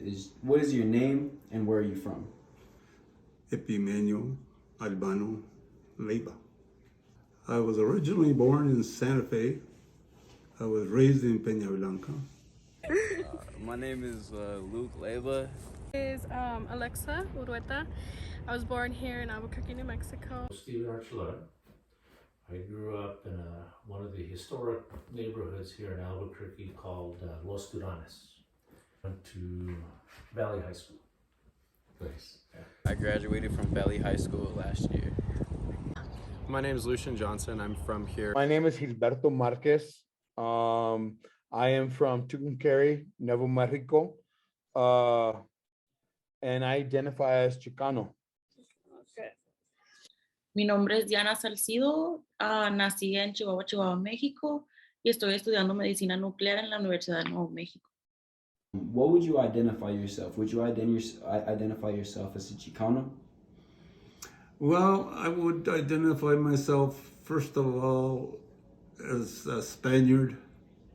is what is your name and where are you from? Epimenio Albano Leiva. I was originally born in Santa Fe. I was raised in Peña Blanca. My name is Luke Leva. Is Alexa Urueta. I was born here in Albuquerque, New Mexico. Steven Archuleta. I grew up in one of the historic neighborhoods here in Albuquerque called Los Duranes. Went to Valley High School. Nice. I graduated from Valley High School last year. My name is Lucian Johnson. I'm from here. My name is Gilberto Marquez. I am from Tucumcari, Nuevo Mexico, and I identify as Chicano. Okay. Mi nombre es Diana Salcido, nací en Chihuahua, Chihuahua, México, y estoy estudiando medicina nuclear en la Universidad de Nuevo México. What would you identify yourself? Would you identify yourself as a Chicano? Well, I would identify myself, first of all, as a Spaniard,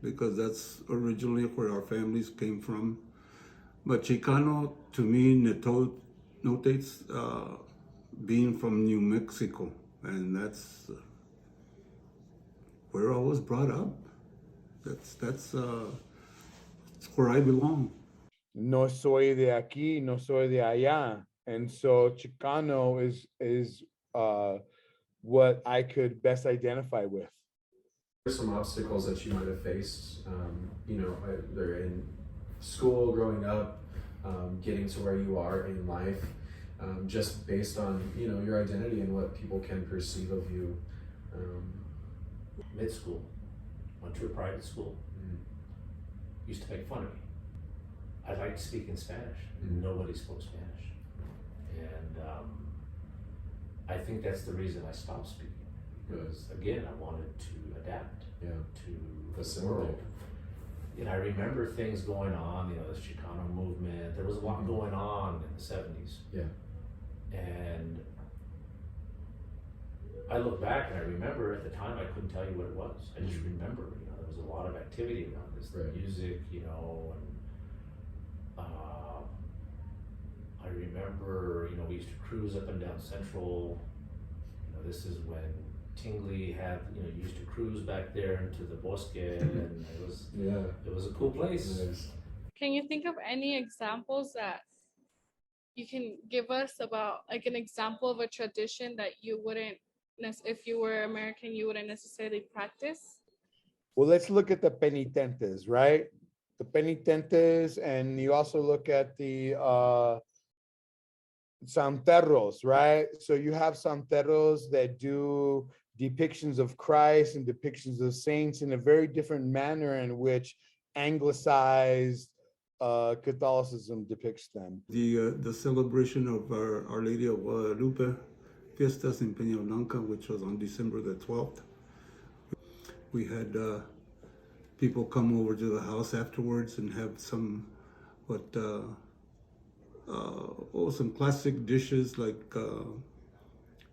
because that's originally where our families came from. But Chicano, to me, notates being from New Mexico, and that's where I was brought up. That's where I belong. No soy de aquí, no soy de allá. And so Chicano is what I could best identify with. There's some obstacles that you might have faced, either in school, growing up, getting to where you are in life, just based on, your identity and what people can perceive of you. Mid-school, went to a private school. Used to make fun of me. I liked speaking Spanish. Nobody spoke Spanish. And I think that's the reason I stopped speaking. Because again, I wanted to adapt to the world. And I remember things going on, this Chicano movement. There was a lot going on in the 70s. Yeah. And I look back and I remember at the time I couldn't tell you what it was. I just remember, there was a lot of activity around this, the music, and I remember, we used to cruise up and down Central. This is when Tingley had, used to cruise back there into the bosque, and it was a cool place. Nice. Can you think of any examples that you can give us about, like, an example of a tradition that you wouldn't, if you were American, you wouldn't necessarily practice? Well, let's look at the penitentes, right? The penitentes, and you also look at the santeros, right? So you have santeros that do depictions of Christ and depictions of saints in a very different manner in which anglicized Catholicism depicts them. The celebration of Our Lady of Guadalupe, Fiestas in Peña Blanca, which was on December the 12th. We had people come over to the house afterwards and have some some classic dishes like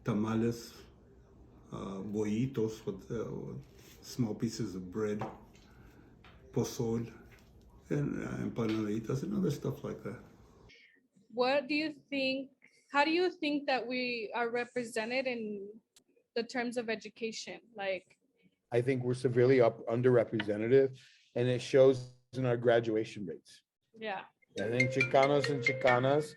tamales, bollitos with small pieces of bread, pozol, and empanaditas and other stuff like that. How do you think that we are represented in the terms of education? I think we're severely underrepresented, and it shows in our graduation rates. Yeah. I think Chicanos and Chicanas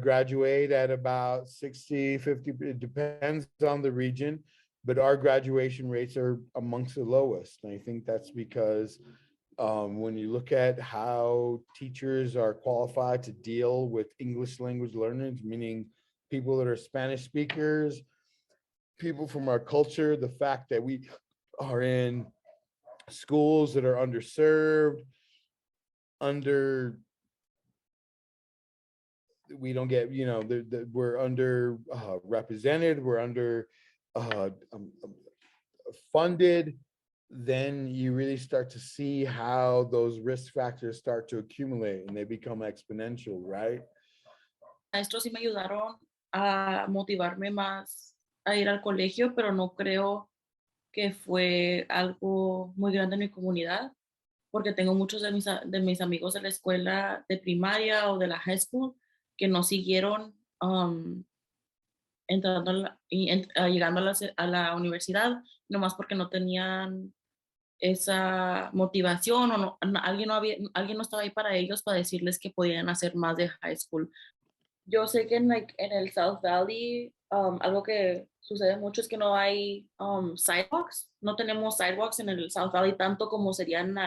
graduate at about 60, 50, it depends on the region, but our graduation rates are amongst the lowest. And I think that's because when you look at how teachers are qualified to deal with English language learners, meaning people that are Spanish speakers, people from our culture, the fact that we are in schools that are underserved, we don't get, we're under represented, we're under funded, then you really start to see how those risk factors start to accumulate and they become exponential, right? Maestros sí me ayudaron a motivarme más a ir al colegio, pero no creo que fue algo muy grande en mi comunidad. porque tengo muchos de mis amigos de la escuela de primaria o de la high school que no siguieron entrando llegando a la universidad, nomás porque no tenían esa motivación o alguien no estaba ahí para ellos para decirles que podían hacer más de high school. Yo sé que en el South Valley, algo que sucede mucho es que no hay sidewalks. No tenemos sidewalks en el South Valley tanto como serían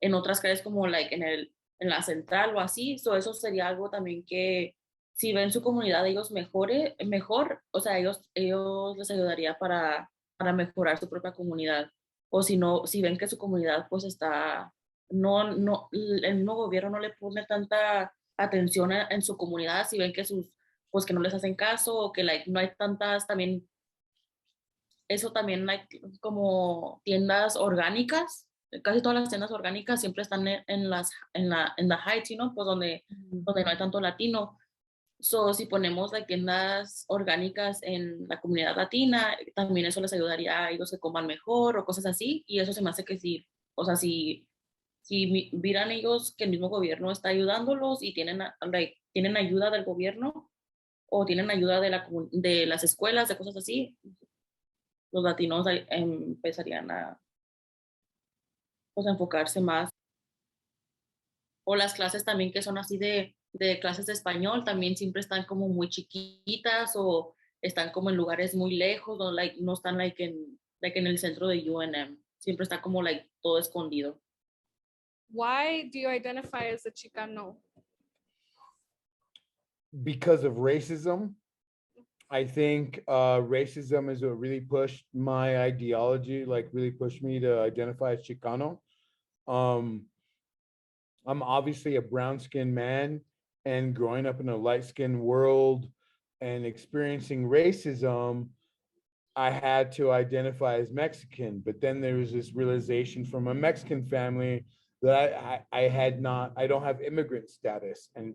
en otras calles como en la central o así. Eso sería algo también que si ven su comunidad ellos mejor, o sea, ellos les ayudaría para mejorar su propia comunidad. O si no, si ven que su comunidad pues no, el mismo gobierno no le pone tanta atención en su comunidad, si ven que pues que no les hacen caso o que no hay tantas también, eso también hay como tiendas orgánicas, casi todas las tiendas orgánicas siempre están en la Heights, ¿no? Pues donde no hay tanto latino. So, si ponemos tiendas orgánicas en la comunidad latina, también eso les ayudaría a ellos que coman mejor o cosas así, y eso se me hace que sí, o sea, si miran ellos que el mismo gobierno está ayudándolos y tienen ayuda del gobierno o tienen ayuda de las escuelas, de cosas así, los latinos empezarían a pues, a enfocarse más. O las clases también que son así de clases de español, también siempre están como muy chiquitas o están como en lugares muy lejos, no están en el centro de UNM. Siempre está como todo escondido. Why do you identify as a Chicano? Because of racism. I think racism is what really pushed my ideology, really pushed me to identify as Chicano. I'm obviously a brown-skinned man, and growing up in a light-skinned world and experiencing racism, I had to identify as Mexican. But then there was this realization from a Mexican family that I don't have immigrant status. And